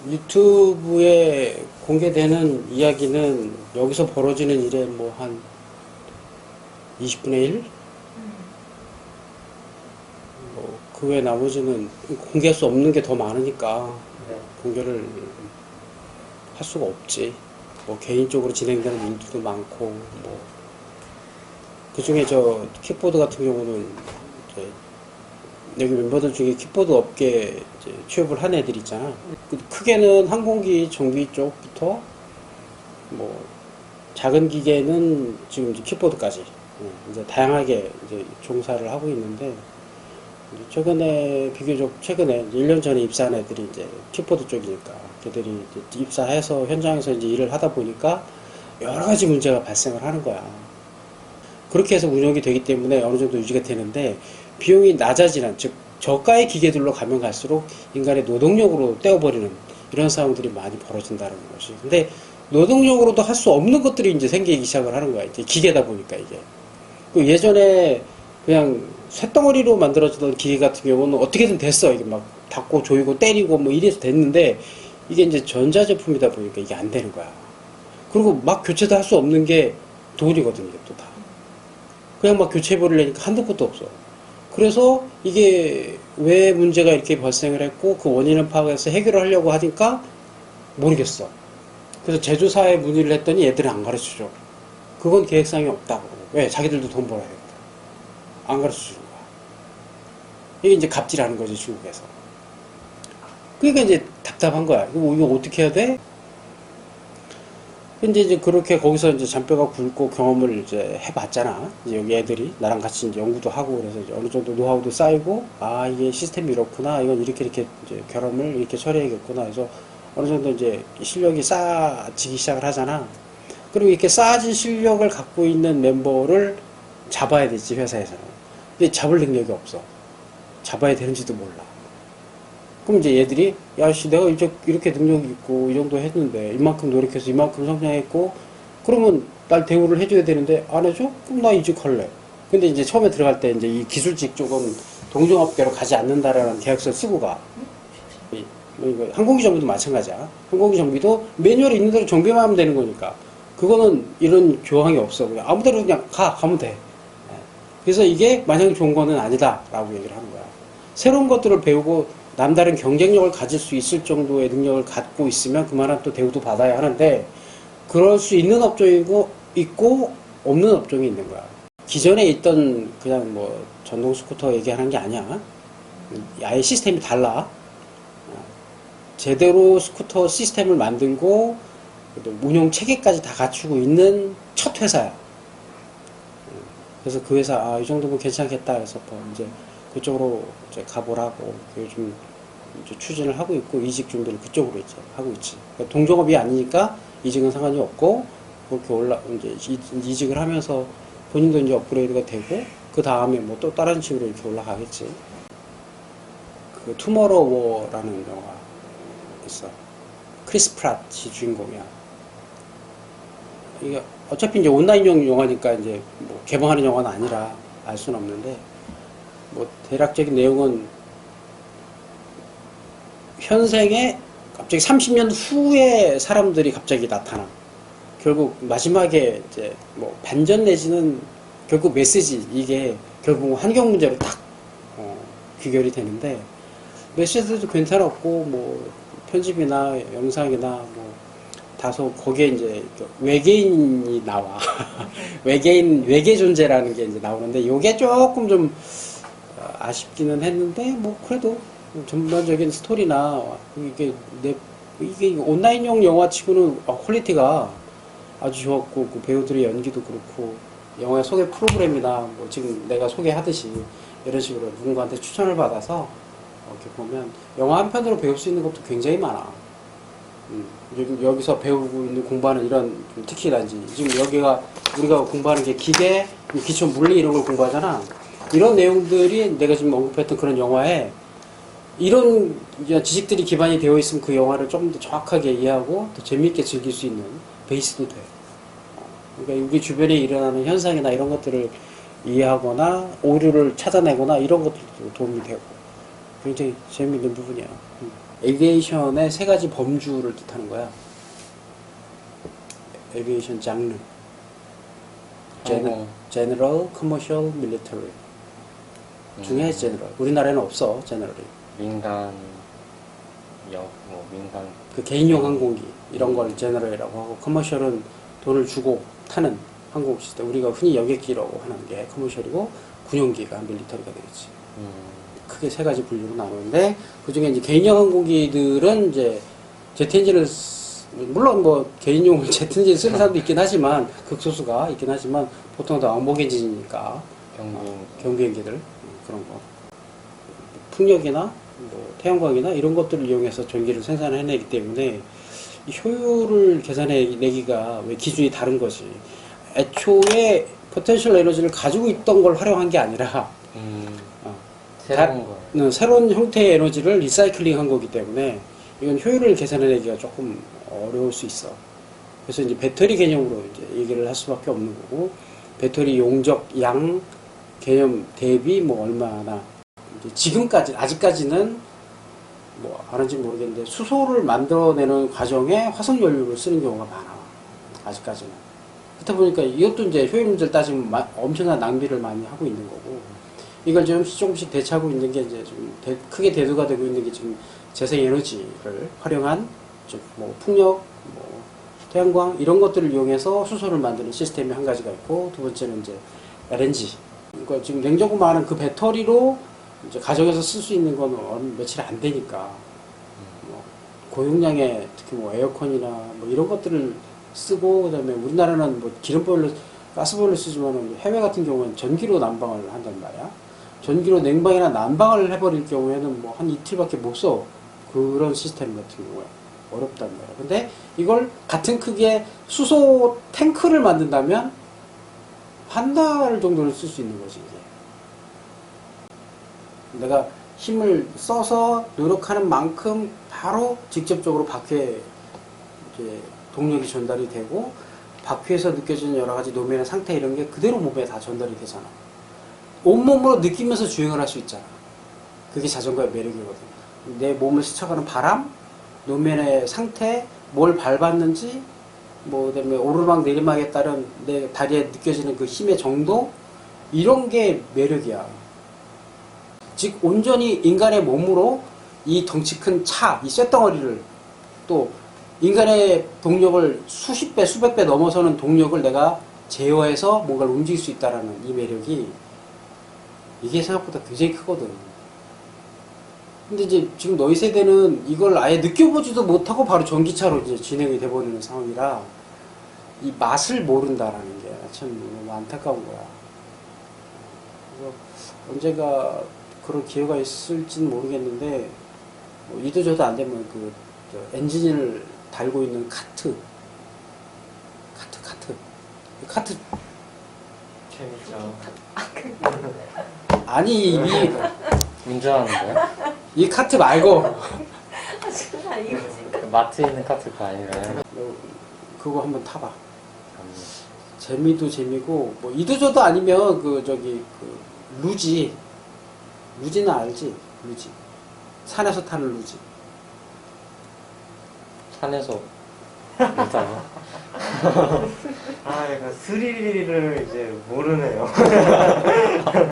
유튜브에 공개되는 이야기는 여기서 벌어지는 일의 뭐 한 20분의 1? 뭐 그 외 나머지는 공개할 수 없는 게 더 많으니까 네. 공개를 할 수가 없지. 뭐 개인적으로 진행되는 일들도 많고 뭐 그중에 저 킥보드 같은 경우는 이제 여기 멤버들 중에 킥보드 업계에 이제 취업을 한 애들 있잖아. 크게는 항공기 정비 쪽부터 뭐 작은 기계는 지금 이제 킥보드까지 이제 다양하게 이제 종사를 하고 있는데 이제 최근에 비교적 최근에 1년 전에 입사한 애들이 이제 킥보드 쪽이니까 걔들이 이제 입사해서 현장에서 이제 일을 하다 보니까 여러 가지 문제가 발생을 하는 거야. 그렇게 해서 운영이 되기 때문에 어느 정도 유지가 되는데 비용이 낮아지는 즉 저가의 기계들로 가면 갈수록 인간의 노동력으로 떼어버리는 이런 상황들이 많이 벌어진다는 것이. 근데 노동력으로도 할 수 없는 것들이 이제 생기기 시작을 하는 거야. 이제 기계다 보니까 이게. 그 예전에 그냥 쇳덩어리로 만들어지던 기계 같은 경우는 어떻게든 됐어. 이게 막 닫고 조이고 때리고 뭐 이래서 됐는데 이게 이제 전자제품이다 보니까 이게 안 되는 거야. 그리고 막 교체도 할 수 없는 게 돈이거든요, 또 다. 그냥 막 교체해버리려니까 한도 끝도 없어. 그래서 이게 왜 문제가 이렇게 발생을 했고 그 원인을 파악해서 해결을 하려고 하니까 모르겠어. 그래서 제조사에 문의를 했더니 얘들은 안 가르쳐줘. 그건 계획상이 없다고. 왜? 자기들도 돈 벌어야 되거든. 안 가르쳐주는 거야. 이게 이제 갑질하는 거지, 중국에서. 그러니까 이제 답답한 거야. 이거 어떻게 해야 돼? 근데 이제 그렇게 거기서 이제 잔뼈가 굵고 경험을 이제 해봤잖아. 이제 여기 애들이 나랑 같이 이제 연구도 하고 그래서 이제 어느 정도 노하우도 쌓이고 아 이게 시스템이 이렇구나 이건 이렇게 이제 결함을 이렇게 처리해야겠구나 해서 어느 정도 이제 실력이 쌓아지기 시작을 하잖아. 그리고 이렇게 쌓아진 실력을 갖고 있는 멤버를 잡아야 되지 회사에서는. 근데 잡을 능력이 없어. 잡아야 되는지도 몰라. 그럼 이제 얘들이 야씨 내가 이제 이렇게 능력이 있고 이 정도 했는데 이만큼 노력해서 이만큼 성장했고 그러면 날 대우를 해줘야 되는데 안 해줘? 그럼 나 이직할래. 근데 이제 처음에 들어갈 때 이제 이 기술직 쪽은 동종업계로 가지 않는다라는 계약서를 쓰고 가. 뭐 항공기 정비도 마찬가지야. 항공기 정비도 매뉴얼에 있는 대로 정비만 하면 되는 거니까 그거는 이런 교황이 없어. 그냥 아무 데로 그냥 가면 돼. 그래서 이게 마냥 좋은 거는 아니다라고 얘기를 하는 거야. 새로운 것들을 배우고 남다른 경쟁력을 가질 수 있을 정도의 능력을 갖고 있으면 그만한 또 대우도 받아야 하는데 그럴 수 있는 업종이 있고 없는 업종이 있는 거야. 기존에 있던 그냥 뭐 전동 스쿠터 얘기하는 게 아니야. 아예 시스템이 달라. 제대로 스쿠터 시스템을 만들고 운용 체계까지 다 갖추고 있는 첫 회사야. 그래서 그 회사 이 정도면 괜찮겠다 해서 이제 그쪽으로 이제 가보라고 요즘 이제 추진을 하고 있고 이직 준비를 그쪽으로 이제 하고 있지. 그러니까 동종업이 아니니까 이직은 상관이 없고 그렇게 이제 이직을 하면서 본인도 이제 업그레이드가 되고 그 다음에 뭐 또 다른 식으로 이렇게 올라가겠지. 그 투모로우워라는 영화 있어. 크리스 프랏이 주인공이야. 이게 어차피 이제 온라인용 영화니까 이제 뭐 개봉하는 영화는 아니라 알 수는 없는데 뭐 대략적인 내용은 현생에 갑자기 30년 후에 사람들이 갑자기 나타나. 결국 마지막에 이제 뭐 반전 내지는 결국 메시지 이게 결국 환경 문제로 딱 귀결이 되는데 메시지도 괜찮았고 뭐 편집이나 영상이나 뭐 다소 거기에 이제 외계인이 나와. 외계 존재라는 게 이제 나오는데 이게 조금 좀 아쉽기는 했는데 뭐 그래도 전반적인 스토리나 이게 온라인용 영화치고는 퀄리티가 아주 좋았고 그 배우들의 연기도 그렇고 영화의 소개 프로그램이나 뭐 지금 내가 소개하듯이 이런 식으로 누군가한테 추천을 받아서 이렇게 보면 영화 한 편으로 배울 수 있는 것도 굉장히 많아. 여기서 배우고 있는 공부하는 이런 특히나지 지금 여기가 우리가 공부하는 게 기계, 기초 물리 이런 걸 공부하잖아. 이런 내용들이 내가 지금 언급했던 그런 영화에 이런 지식들이 기반이 되어 있으면 그 영화를 조금 더 정확하게 이해하고 더 재미있게 즐길 수 있는 베이스도 돼. 그러니까 우리 주변에 일어나는 현상이나 이런 것들을 이해하거나 오류를 찾아내거나 이런 것들도 도움이 되고 굉장히 재미있는 부분이야. 에비에이션의 세 가지 범주를 뜻하는 거야. 에비에이션 장르. 제너럴, 커머셜, 밀리터리. 중에 제너럴. 우리나라에는 없어, 제너럴이. 민간 민간 그 개인용 항공기 이런 걸 제너럴이라고 하고, 커머셜은 돈을 주고 타는 항공 시스템. 우리가 흔히 여객기라고 하는 게 커머셜이고, 군용기가 밀리터리가 되겠지. 크게 세 가지 분류로 나누는데, 그 중에 이제 개인용 항공기들은 이제 제트 엔진을 물론 뭐 개인용 제트 엔진 쓰는 사람도 있긴 하지만, 극소수가 있긴 하지만 보통 다 왕복 엔진이니까 경비행기들 그런 거, 풍력이나 뭐 태양광이나 이런 것들을 이용해서 전기를 생산해내기 때문에 이 효율을 계산해내기가 왜 기준이 다른 거지. 애초에 포텐셜 에너지를 가지고 있던 걸 활용한 게 아니라 새로운 형태의 에너지를 리사이클링 한 거기 때문에 이건 효율을 계산해내기가 조금 어려울 수 있어. 그래서 이제 배터리 개념으로 이제 얘기를 할 수밖에 없는 거고, 배터리 용적 양 개념 대비 뭐 얼마나, 이제 지금까지 아직까지는 뭐 아는지 모르겠는데 수소를 만들어내는 과정에 화석 연료를 쓰는 경우가 많아. 아직까지는. 그렇다 보니까 이것도 이제 효율 문제를 따지면 엄청난 낭비를 많이 하고 있는 거고, 이걸 조금씩 대체하고 있는 게 이제 좀 크게 대두가 되고 있는 게 지금 재생에너지를 활용한 뭐 풍력, 뭐 태양광 이런 것들을 이용해서 수소를 만드는 시스템이 한 가지가 있고, 두 번째는 이제 LNG. 그러니까 지금 냉장고 많은 그 배터리로 이제 가정에서 쓸 수 있는 건 며칠 안 되니까 뭐 고용량의 특히 뭐 에어컨이나 뭐 이런 것들을 쓰고, 그다음에 우리나라는 뭐 기름보일러, 가스보일러 쓰지만은 해외 같은 경우는 전기로 난방을 한단 말이야. 전기로 냉방이나 난방을 해버릴 경우에는 뭐 한 이틀밖에 못 써. 그런 시스템 같은 경우에 어렵단 말이야. 근데 이걸 같은 크기의 수소 탱크를 만든다면 한 달 정도는 쓸 수 있는 거지, 이게. 내가 힘을 써서 노력하는 만큼 바로 직접적으로 바퀴에 이제 동력이 전달이 되고, 바퀴에서 느껴지는 여러 가지 노면의 상태 이런 게 그대로 몸에 다 전달이 되잖아. 온몸으로 느끼면서 주행을 할 수 있잖아. 그게 자전거의 매력이거든. 내 몸을 스쳐가는 바람, 노면의 상태, 뭘 밟았는지, 뭐 그다음에 오르막 내리막에 따른 내 다리에 느껴지는 그 힘의 정도, 이런 게 매력이야. 즉 온전히 인간의 몸으로 이 덩치 큰 차, 이 쇳덩어리를, 또 인간의 동력을 수십 배, 수백 배 넘어서는 동력을 내가 제어해서 뭔가를 움직일 수 있다라는 이 매력이, 이게 생각보다 굉장히 크거든. 근데 이제 지금 너희 세대는 이걸 아예 느껴보지도 못하고 바로 전기차로 이제 진행이 돼버리는 상황이라 이 맛을 모른다라는 게 참 너무 안타까운 거야. 그래서 언제가 그런 기회가 있을지는 모르겠는데, 뭐 이도 저도 안 되면 그 엔진을 달고 있는 카트 재밌죠. 아니 운전하는데? 이 카트 말고 마트에 있는 카트가 아니라요. 그거 한번 타봐. 재미도 재미고, 뭐 이도저도 아니면 그 루지는 알지? 루지. 산에서 타는 루지. 산에서 못 타요. 약간 스릴을 이제 모르네요.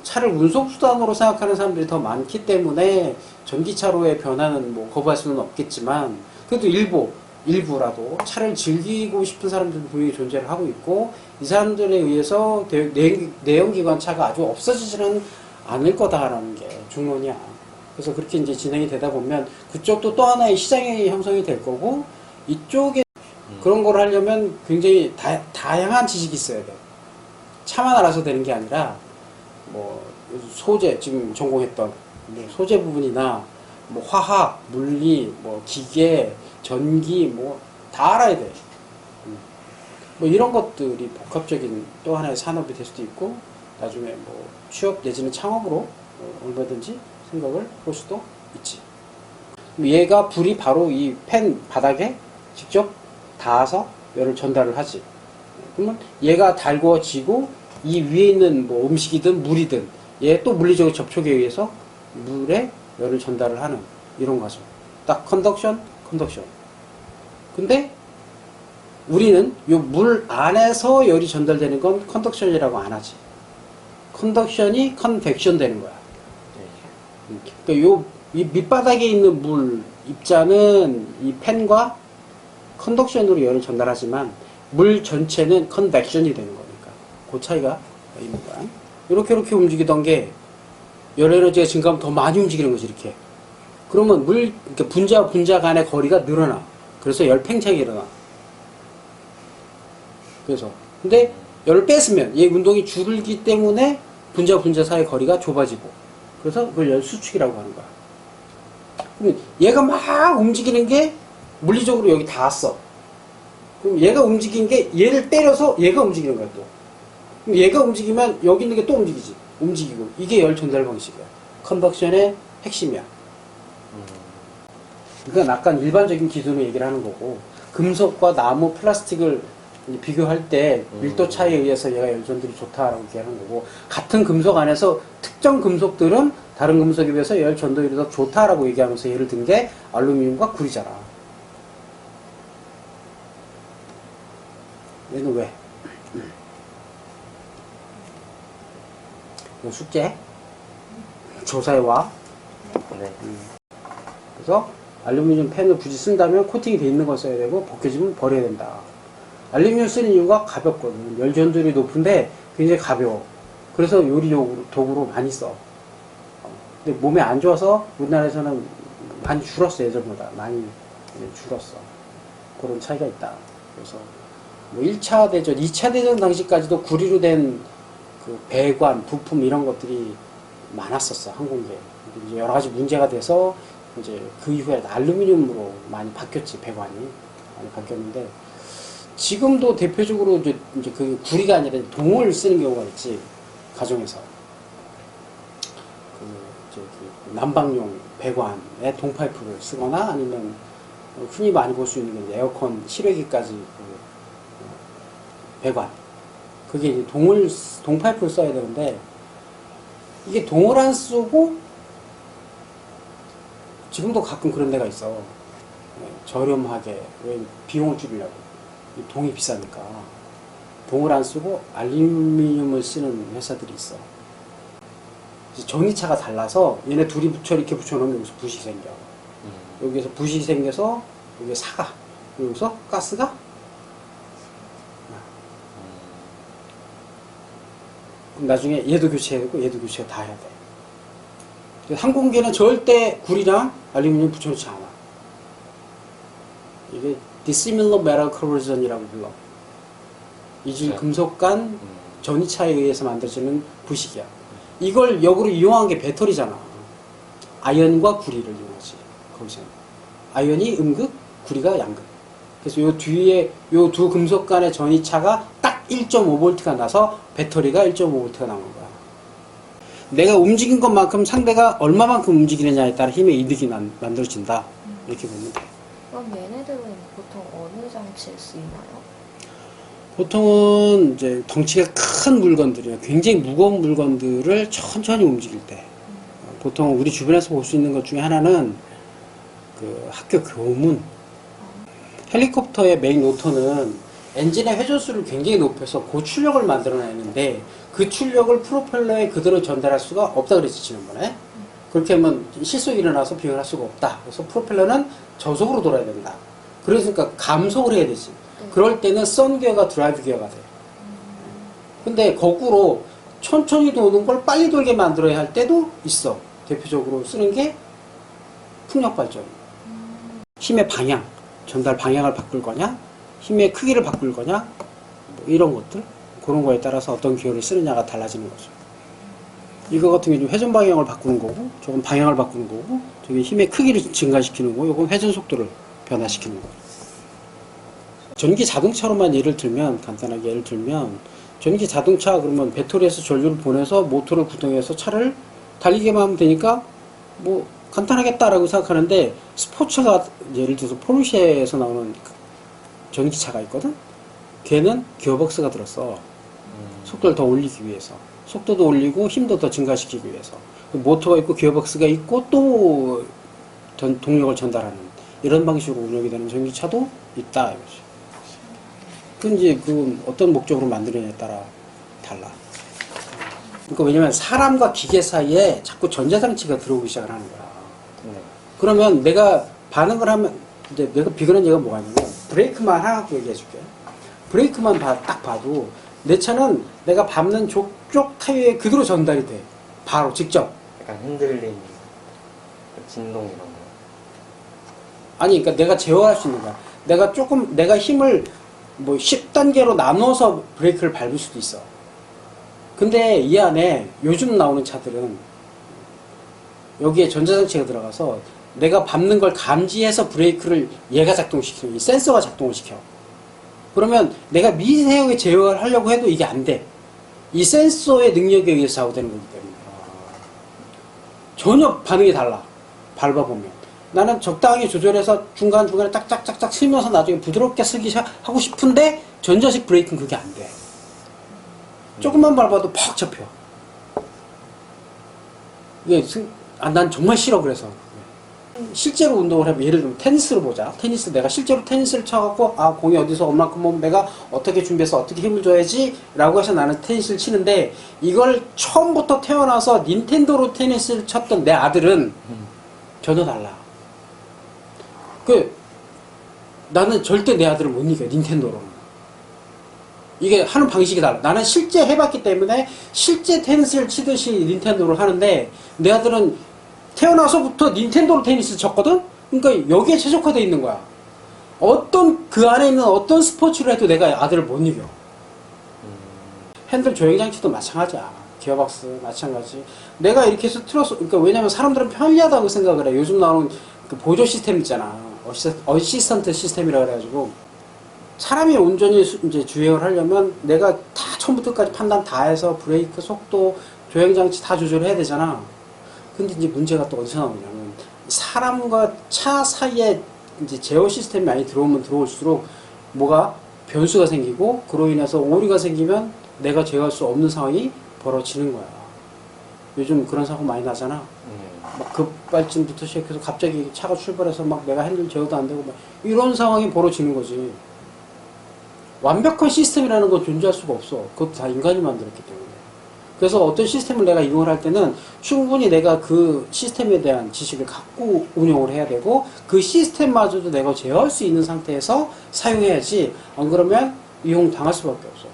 차를 운송수단으로 생각하는 사람들이 더 많기 때문에 전기차로의 변화는 뭐 거부할 수는 없겠지만, 그래도 일부라도 차를 즐기고 싶은 사람들도 분명히 존재를 하고 있고, 이 사람들에 의해서 내연기관 차가 아주 없어지지는 않을 거다라는 게 중론이야. 그래서 그렇게 이제 진행이 되다 보면 그쪽도 또 하나의 시장이 형성이 될 거고, 이쪽에 그런 걸 하려면 굉장히 다양한 지식이 있어야 돼. 차만 알아서 되는 게 아니라 뭐 소재, 지금 전공했던 뭐 소재 부분이나 뭐 화학, 물리, 뭐 기계, 전기 뭐 다 알아야 돼. 뭐 이런 것들이 복합적인 또 하나의 산업이 될 수도 있고, 나중에 뭐 취업 내지는 창업으로 얼마든지 생각을 볼 수도 있지. 얘가 불이 바로 이 팬 바닥에 직접 닿아서 열을 전달을 하지. 그러면 얘가 달궈지고 이 위에 있는 뭐 음식이든 물이든 얘 또 물리적인 접촉에 의해서 물에 열을 전달을 하는 이런 과정. 딱 컨덕션. 근데 우리는 요 물 안에서 열이 전달되는 건 컨덕션이라고 안 하지. 컨덕션이 컨벡션 되는 거야. 그러니까 이 밑바닥에 있는 물 입자는 이 팬과 컨덕션으로 열을 전달하지만 물 전체는 컨벡션이 되는 거니까 그 차이가 있는 거야. 이렇게 움직이던 게 열 에너지가 증가하면 더 많이 움직이는 거지 이렇게. 그러면 그러니까 분자와 분자 간의 거리가 늘어나. 그래서 열 팽창이 일어나. 그래서 근데 열을 뺐으면 얘 운동이 줄기 때문에 분자와 분자 사이의 거리가 좁아지고 그래서 그걸 열 수축이라고 하는 거야. 그럼 얘가 막 움직이는 게 물리적으로 여기 닿았어. 그럼 얘가 움직인 게 얘를 때려서 얘가 움직이는 거야 또. 그럼 얘가 움직이면 여기 있는 게 또 움직이고 이게 열 전달 방식이야. 컨덕션의 핵심이야. 그건 약간 일반적인 기준으로 얘기를 하는 거고 금속과 나무, 플라스틱을 비교할 때 밀도 차이에 의해서 얘가 열 전달이 좋다라고 얘기하는 거고 같은 금속 안에서 특정 금속들은 다른 금속에 비해서 열 전달이 더 좋다라고 얘기하면서 예를 든 게 알루미늄과 구리잖아. 얘는 왜? 이거 숙제 조사해 와. 네. 그래서 알루미늄 팬을 굳이 쓴다면 코팅이 돼 있는 걸 써야 되고 벗겨지면 버려야 된다. 알루미늄 쓰는 이유가 가볍거든. 열 전율이 높은데 굉장히 가벼워. 그래서 요리 도구로 많이 써. 근데 몸에 안 좋아서 우리나라에서는 많이 줄었어. 예전보다 많이 줄었어. 그런 차이가 있다. 그래서 뭐 1차 대전, 2차 대전 당시까지도 구리로 된 그 배관, 부품 이런 것들이 많았었어. 항공기에. 근데 이제 여러 가지 문제가 돼서 이제 그 이후에 알루미늄으로 많이 바뀌었지. 배관이 많이 바뀌었는데 지금도 대표적으로 이제 그 구리가 아니라 동을 쓰는 경우가 있지. 가정에서 그 난방용 배관에 동파이프를 쓰거나 아니면 흔히 많이 볼 수 있는 게 에어컨 실외기까지 그 배관 그게 이제 동파이프를 써야 되는데 이게 동을 안 쓰고 지금도 가끔 그런 데가 있어. 저렴하게 왜 비용을 줄이려고 동이 비싸니까 동을 안 쓰고 알루미늄을 쓰는 회사들이 있어. 전기차가 달라서 얘네 둘이 이렇게 붙여놓으면 여기서 붓이 생겨. 여기에서 붓이 생겨서 여기에 사가. 여기서 가스가 그럼 나중에 얘도 교체해야 되고 얘도 교체 다 해야 돼. 항공기에는 절대 구리랑 알루미늄 붙여놓지 않아. 이게 dissimilar metal corrosion이라고 불러. 이질 금속 간 전이차에 의해서 만들어지는 부식이야. 이걸 역으로 이용한 게 배터리잖아. 아연과 구리를 이용하지. 거기서 아연이 음극, 구리가 양극. 그래서 요 뒤에 요 두 금속 간의 전이차가 딱 1.5V가 나서 배터리가 1.5V가 나오는 거야. 내가 움직인 것만큼 상대가 얼마만큼 움직이느냐에 따라 힘의 이득이 만들어진다. 이렇게 보면 돼. 그럼 얘네들은 보통 어느 장치에 쓰이나요? 보통은 이제 덩치가 큰 물건들이요. 굉장히 무거운 물건들을 천천히 움직일 때. 보통 우리 주변에서 볼 수 있는 것 중에 하나는 그 학교 교문. 헬리콥터의 메인 로터는 엔진의 회전수를 굉장히 높여서 고출력을 만들어내는데 그 출력을 프로펠러에 그대로 전달할 수가 없다 그랬지 지난번에. 그렇게 하면 실속이 일어나서 비행을 할 수가 없다. 그래서 프로펠러는 저속으로 돌아야 된다. 그러니까 감속을 해야 되지. 그럴 때는 선 기어가 드라이브 기어가 돼. 근데 거꾸로 천천히 도는 걸 빨리 돌게 만들어야 할 때도 있어. 대표적으로 쓰는 게 풍력 발전. 힘의 방향, 전달 방향을 바꿀 거냐, 힘의 크기를 바꿀 거냐, 뭐 이런 것들. 그런 거에 따라서 어떤 기어를 쓰느냐가 달라지는 거죠. 이거 같은 경우는 회전 방향을 바꾸는 거고, 저건 방향을 바꾸는 거고, 저게 힘의 크기를 증가시키는 거고, 이건 회전 속도를 변화시키는 거고. 전기 자동차로만 예를 들면, 간단하게 예를 들면, 전기 자동차 그러면 배터리에서 전류를 보내서 모터를 구동해서 차를 달리게만 하면 되니까, 뭐, 간단하겠다라고 생각하는데, 스포츠가, 예를 들어서 포르쉐에서 나오는 전기차가 있거든? 걔는 기어박스가 들었어. 속도를 더 올리기 위해서. 속도도 올리고 힘도 더 증가시키기 위해서. 모터가 있고 기어박스가 있고 또 동력을 전달하는 이런 방식으로 운영이 되는 전기차도 있다 이거지. 그 이제 그 어떤 목적으로 만드느냐에 따라 달라. 그러니까 왜냐면 사람과 기계 사이에 자꾸 전자장치가 들어오기 시작을 하는 거야. 네. 그러면 내가 반응을 하면 이제 내가 비근한 얘기가 뭐가 있냐면 브레이크만 하나 갖고 얘기해 줄게. 브레이크만 딱 봐도 내 차는 내가 밟는 쪽 타이어에 그대로 전달이 돼. 바로 직접. 약간 흔들림, 진동 이런 거. 아니 그러니까 내가 제어할 수 있는 거야. 내가 힘을 뭐 10단계로 나눠서 브레이크를 밟을 수도 있어. 근데 이 안에 요즘 나오는 차들은 여기에 전자장치가 들어가서 내가 밟는 걸 감지해서 브레이크를 얘가 작동시키는, 이 센서가 작동을 시켜. 그러면 내가 미세하게 제어를 하려고 해도 이게 안 돼. 이 센서의 능력에 의해서 좌우되는 거기 때문에. 전혀 반응이 달라. 밟아보면. 나는 적당히 조절해서 중간중간에 딱딱딱딱 쓰면서 나중에 부드럽게 쓰기 하고 싶은데 전자식 브레이크는 그게 안 돼. 조금만 밟아도 퍽 잡혀. 이게 난 정말 싫어 그래서. 실제로 운동을 하면 예를 들면 테니스를 보자. 내가 실제로 테니스를 쳐갖고 공이 어디서 얼만큼 오면 내가 어떻게 준비해서 어떻게 힘을 줘야지 라고 해서 나는 테니스를 치는데 이걸 처음부터 태어나서 닌텐도로 테니스를 쳤던 내 아들은 전혀 달라. 나는 절대 내 아들을 못 이겨 닌텐도로는. 이게 하는 방식이 달라. 나는 실제 해봤기 때문에 실제 테니스를 치듯이 닌텐도를 하는데 내 아들은 태어나서부터 닌텐도로 테니스 쳤거든? 그러니까 여기에 최적화되어 있는 거야. 그 안에 있는 어떤 스포츠를 해도 내가 아들을 못 이겨. 핸들 조향장치도 마찬가지야. 기어박스 마찬가지. 내가 이렇게 해서 틀어서, 그러니까 왜냐면 사람들은 편리하다고 생각을 해. 요즘 나오는 그 보조 시스템 있잖아. 어시스턴트 시스템이라 그래가지고. 사람이 온전히 이제 주행을 하려면 내가 다 처음부터 끝까지 판단 다 해서 브레이크, 속도, 조향장치 다 조절해야 되잖아. 근데 이제 문제가 또 어디서 나오냐면 사람과 차 사이에 이제 제어 시스템이 많이 들어오면 들어올수록 뭐가 변수가 생기고 그로 인해서 오류가 생기면 내가 제어할 수 없는 상황이 벌어지는 거야. 요즘 그런 사고 많이 나잖아. 막 급발진부터 시작해서 갑자기 차가 출발해서 막 내가 핸들 제어도 안 되고 막 이런 상황이 벌어지는 거지. 완벽한 시스템이라는 건 존재할 수가 없어. 그것도 다 인간이 만들었기 때문에. 그래서 어떤 시스템을 내가 이용을 할 때는 충분히 내가 그 시스템에 대한 지식을 갖고 운영을 해야 되고 그 시스템마저도 내가 제어할 수 있는 상태에서 사용해야지 안 그러면 이용당할 수밖에 없어.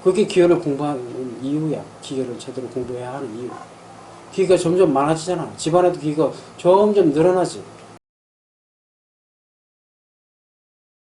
그게 기계를 공부하는 이유야. 기계를 제대로 공부해야 하는 이유. 기계가 점점 많아지잖아. 집안에도 기계가 점점 늘어나지.